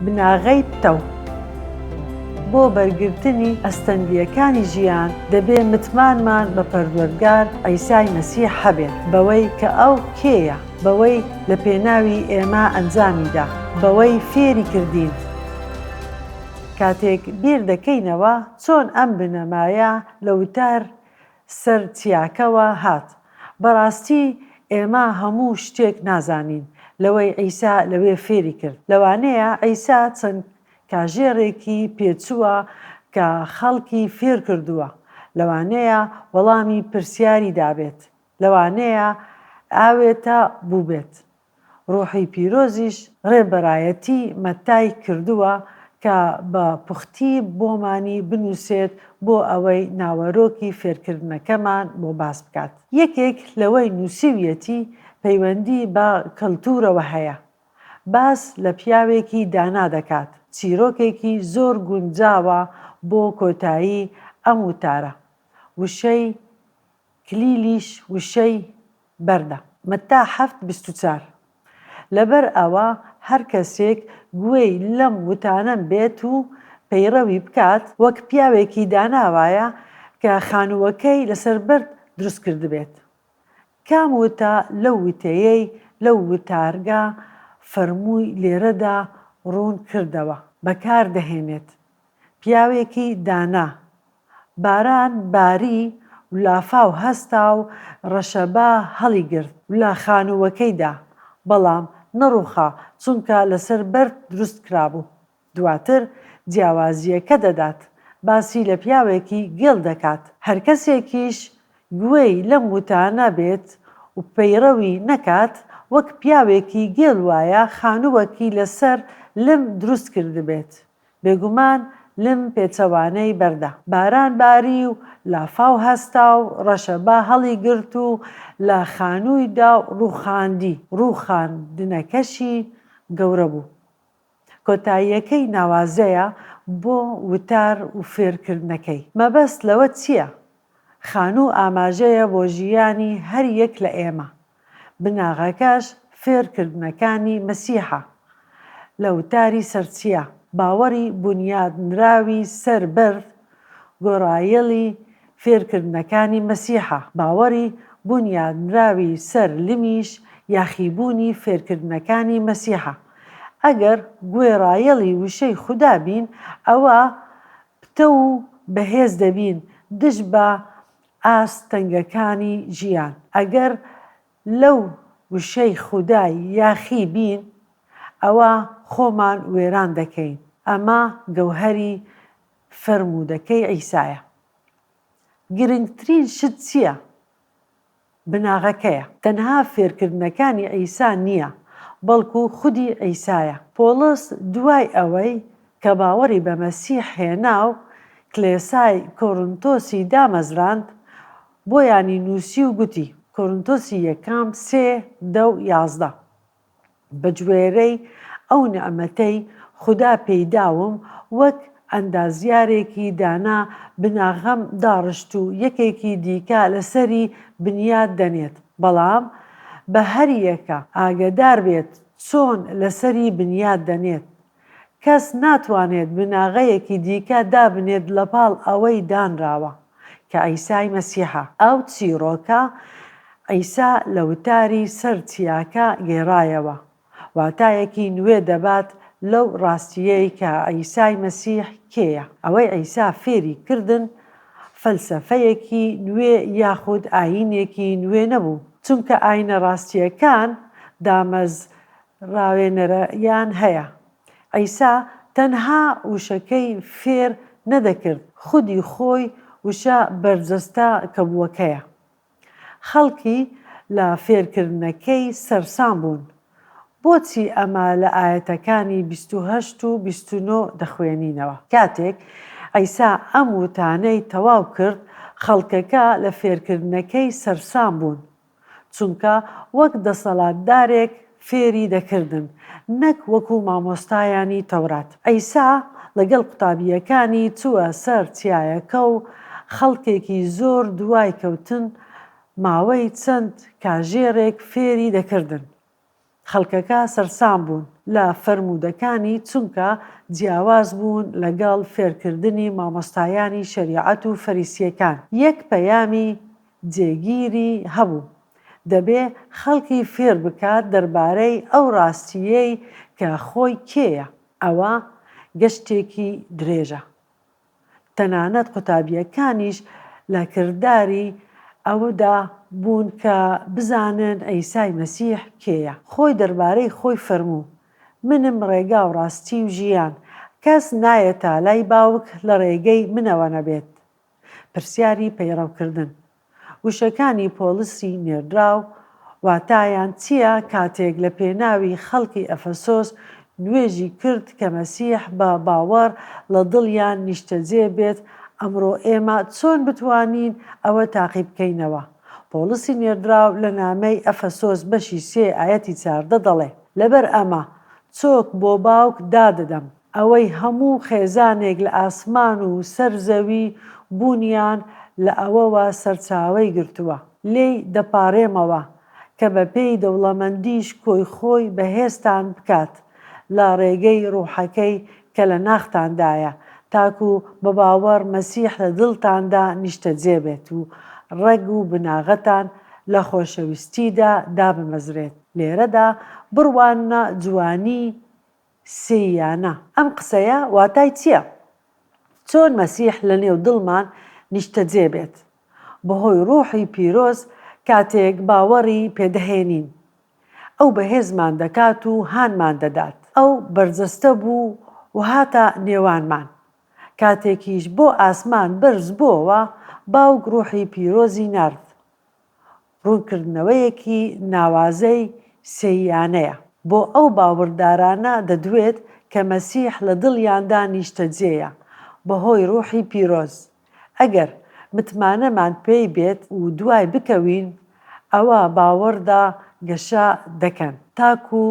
بناغەی پتە و بۆ بەرگرتنی ئەستەندیەکانی ژیان دەبێ متمانمان بە پەروەردگار عیسای مەسیح هەبێت بەوەی کە ئەو کێیە، بەوەی لە پێناوی ئێمە ئەنجامیدا، بەوەی فێری کردین. کاتێک بیر دەکەینەوە چۆن ئەم بنەمایە لە وتار سەر چیاکەوە هات. بەڕاستی ئێمە هەموو شتێک نازانین لەوەی عیسا لەوێ فێری کرد. لەوانەیە عیسا چەند کاژێڕێکی پێچووە کە خەڵکی فێر کردووە، لەوانەیە وەڵامی پرسیاری دابێت، لەوانەیە ئاوێتە بوو بێت. ڕۆحی پیرۆزیش ڕێبەرایەتی مەتای کردووە کە بە پوختی بۆمانی بنووسێت بۆ ئەوەی ناوەرۆکی فێرکردنەکەمان بۆ باس بکات. یەکێک لەوەی نووسیویەتی پەیوەندی بە کەڵتورەوە هەیە. باس لە پیاوێکی دانا دەکات، چیرۆکێکی زۆر گونجاوە بۆ کۆتایی ئەم وتارە. وشەی کلیلیش وشەی بەردە. مەتا 7:24. لەبەر ئەوە هەر کەسێک گوێی لەم وتانەم بێت و پەیڕەوی بکات وەک پیاوێکی داناوایە کە خانووەکەی لەسەر بەرد دروست کردبێت. کام وتە لەو وتەیەی لەو وتارگا فەرمووی لێرەدا ڕوون کردەوە بەکار دەهێنێت. پیاوێکی دانا، باران باری و لافاو هەستا و ڕەشەبا هەڵی گرت و لە خانووەکەیدا، بەڵام نەڕووخا چونکە لەسەر بەرد دروست کرابوو. دواتر جیاوازیەکە دەدات، باسی لە پیاوێکی گێڵ دەکات. هەر کەسێکیش گوێی لەم وتانە بێت و پەیڕەوی نەکات وەک پیاوێکی گێڵ وایە خانووەکی لەسەر لم دروست کردبێت. بێگومان لم پێچەوانەی بەردە. باران باری و لافاو هەستا و ڕەشەبا هەڵی گرت و لە خانوویدا ڕووخاندی. ڕووخاندنەکەشی گەورە بوو. کۆتاییەکەی ناوازەیە بۆ وتار و فێرکردنەکەی. مەبەست لەوە چییە؟ خانوو ئاماژەیە بۆ ژیانی هەر یەک لە ئێمە. بناغەکەش فێرکردنەکانی مەسیحە. لە وتاری سەرچیە، باوەڕی بونیادنراوی سەر بەرد گۆڕایەڵی فێرکردنەکانی مەسیحە. باوەڕی بونیادنراوی سەر لمیش یاخیبوونی فێرکردنەکانی مەسیحە. ئەگەر گوێڕایەڵی وشەی خودا بین، ئەوە پتە و بەهێز دەبین دژ بە ئاستەنگەکانی ژیان. ئەگەر لەو وشەی خودای یاخی بین، ئەوە خۆمان وێران دەکەین. ئەمە گەوهەری فەرموودەکەی عیسایە. گرنگترین شت چییە؟ بناغەکەیە. تەنها فێرکردنەکانی عیسا نییە، بەڵکو خودی عیسایە. پۆڵس دوای ئەوەی کە باوەڕی بە مەسیح هێنا و کلێسای کۆرنتۆسی دامەزراند، بۆیانی نووسی و گوتی، کۆرنتۆسی یەکەم 3:10-11 بەگوێرەی ئەو نعمەتەی خوددا پێیداوم وەک ئەندازیارێکی دانا بناغەم داڕشت و یەکێکی دیکە لەسەری بنیاد دەنێت، بەڵام بە هەر یەکە ئاگادار بێت چۆن لەسەری بنیاد دەنێت. کەس ناتوانێت بناغەیەکی دیکە دابنێت لەپاڵ ئەوەی دانراوە کە عیسای مەسیحە. ئەو چیرۆکە عیسا لە وتاری سەر چیاکە گێڕایەوە. واتایەکی نوێ دەبات لەو ڕاستیەی کە عیسای مەسیح کێیە. ئەوەی عیسا فێری کردن فەلسەفەیەکی نوێ یاخود ئاینێکی نوێ نەبوو، چونکە ئاینە ڕاستیەکان دامەزراوێنەرەیان هەیە. عیسا تەنها وشەکەی فێر نەدەکرد، خودی خۆی وشە بەرجەستە کەبووەکەیە. خەڵکی لە فێرکردنەکەی سەرسام بوون. بۆچی ئەمە لە ئاەتەکانی 28 و 29 دەخوێنینەوە؟ کاتێک عیسا ئەم وتانەی تەواو کرد، خەڵکەکە لە فێرکردنەکەی سەرسام بوون، چونکە وەک دەسەڵاتدارێک فێری دەکردن، نەک وەکو مامۆستایانی تەورات. عیسا لەگەڵ قوتابیەکانی چووە سەر چیایەکە و خەڵکێکی زۆر دوای کەوتن ماوەی چەند کاژێرێک فێری دەکردن. خەڵکەکە سەرسام بوون. لە فەرموودەکانی چونکە جیاواز بوون لەگەڵ فێرکردنی مامۆستایانی شەریعەت و فەریسیەکان. یەک پەیامی جێگیری هەبوو: دەبێ خەڵکی فێر بکات دەربارەی ئەو ڕاستیەی کە خۆی کێیە. ئەوە گەشتێکی درێژە. تەنانەت قوتابیەکانیش لە کردداری ئەوەدا بوون کە بزانن ئەیسای مەسیح کێیە. خۆی دەربارەی خۆی فەرموو: منم ڕێگا و ڕاستی و ژیان، کەس نایەتە لای باوک لە ڕێگەی منەوە نەبێت. پرسیاری پەیڕەوکردن. وشەکانی پۆلیسی نێردراو واتایان چییە کاتێک لە پێناوی خەڵکی ئەفەسۆس نوێژی کرد کە مەسیح بە باوەڕ لە دڵیان نیشتەجێ بێت؟ ئەمڕۆ ئێمە چۆن بتوانین ئەوە تاقی بکەینەوە؟ پۆلیسی نێردراو لە نامەی ئەفەسۆس بەشی 3 ئایەتی 14 دەڵێ: لەبەر ئەمە چۆک بۆ باوک دادەدەم، ئەوەی هەموو خێزانێک لە ئاسمان و سەر زەوی بوونیان لە ئەوەوە سەرچاوەی گرتووە. لێی دەپاڕێمەوە کە بە پێی دەوڵەمەندیش کۆی خۆی بەهێزتان بکات لە ڕێگەی ڕوحەکەی کە لە ناختاندایە، تاکو بە باوەڕ مەسیح لە دڵتاندا نیشتەجێ بێت و ڕێگ و بناغەتان لە خۆشەویستیدا دابمەزرێت. لێرەدا بڕوانە جوانی سێیانە. ئەم قسەیە واتای چییە؟ چۆن مەسیح لە نێو دڵمان نیشتەجێ بێت؟ بەهۆی ڕوحی پیرۆز کاتێک باوەڕی پێدەهێنین، ئەو بەهێزمان دەکات و هانمان دەدات. ئەو بەرجەستە بوو و هاتە نێوانمان. کاتێکیش بۆ ئاسمان بەرز بووەوە، باوک ڕوحی پیرۆزی نارد. ڕوونکردنەوەیەکی ناوازەی سێیانەیە. بۆ ئەو باوەڕدارانە دەدوێت کە مەسیح لە دڵیاندا نیشتەجێیە بەهۆی ڕوحی پیرۆز. ئەگەر متمانەمان پێی بێت و دوای بکەوین، ئەوە باوەڕدا گەشە دەکەن تاکو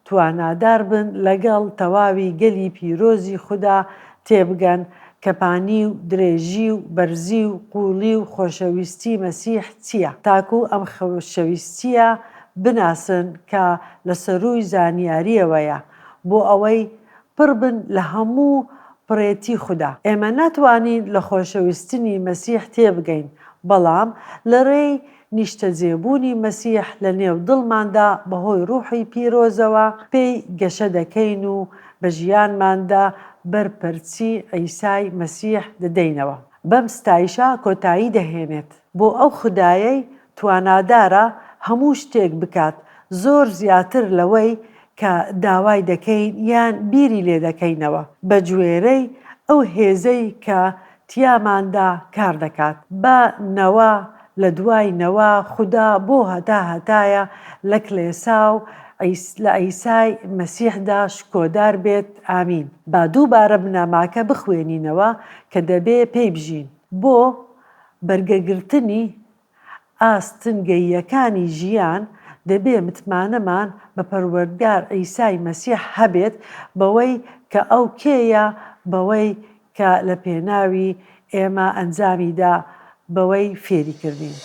توانادار بن لەگەڵ تەواوی گەلی پیرۆزی خوددا تێبگەن کە پانی و درێژی و بەرزی و قوڵی و خۆشەویستی مەسیح چییە، تاکو ئەم خۆشەویستیە بناسن کە لە سەرووی زانیاریەوەیە بۆ ئەوەی پڕ بن لە هەموو پڕێتی خوددا. ئێمە ناتوانین لە خۆشەویستنی مەسیح تێبگەین، بەڵام لە ڕێی نیشتەجێبوونی مەسیح لە نێو دڵماندا بەهۆی ڕوحی پیرۆزەوە پێی گەشە دەکەین و بە ژیانماندا بەرپەرچی عیسای مەسیح دەدەینەوە. بەم ستایشە کۆتایی دەهێنێت بۆ ئەو خودایەی توانادارە هەموو شتێک بکات، زۆر زیاتر لەوەی کە داوای دەکەین یان بیری لێ دەکەینەوە، بە گوێرەی ئەو هێزەی کە تیاماندا کار دەکات. بە نەوە لە دوای نەوە خوددا بۆ هەتایە لە کلێسا و لە ئەیسای مەسیحدا شکۆدار بێت. ئامین. با دووبارە بنەماکە بخوێنینەوە کە دەبێ پێی بژین. بۆ بەرگەگرتنی ئاستنگەییەکانی ژیان دەبێ متمانەمان بە پەروەردگار ئەیسای مەسیح هەبێت، بەوەی کە ئەو کێیە، بەوەی کە لە پێناوی ئێمە ئەنجامیدا بەوەی فێری کردین.